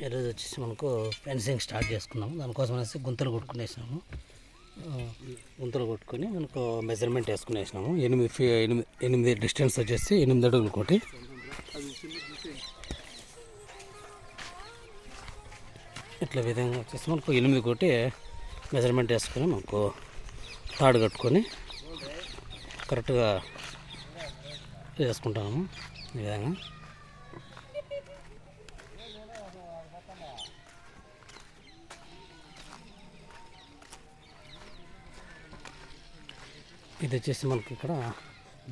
ఈరోజు వచ్చేసి మనకు ఫెన్సింగ్ స్టార్ట్ చేసుకున్నాము. దానికోసం అనేసి గుంతలు కొట్టుకునేసినాము. గుంతలు కొట్టుకొని మనకు మెజర్మెంట్ వేసుకునేసినాము. 8 డిస్టెన్స్ వచ్చేసి 8 అడుగులు కోటి. ఇట్లా విధంగా వచ్చేసి మనకు 8 కోటి మెజర్మెంట్ వేసుకొని మనకు తాడు కట్టుకొని కరెక్ట్గా వేసుకుంటాము. ఈ విధంగా ఇది వచ్చేసి మనకి ఇక్కడ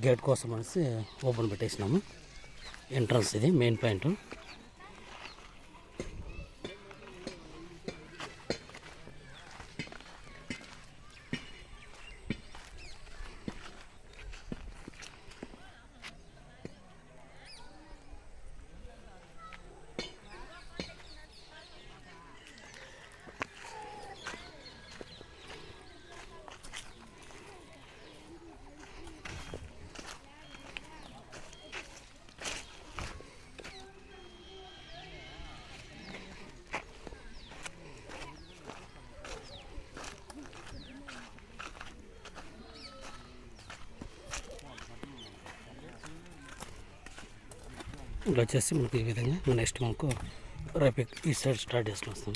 గేట్ కోసం అనేసి ఓపెన్ పెట్టేసినాము. ఎంట్రన్స్ ఇది మెయిన్ పాయింట్. ఇలా వచ్చేసి మనకి ఈ విధంగా నెక్స్ట్ మనకు రేపు ఈ సైడ్ స్టార్ట్ చేసుకుని వస్తాం.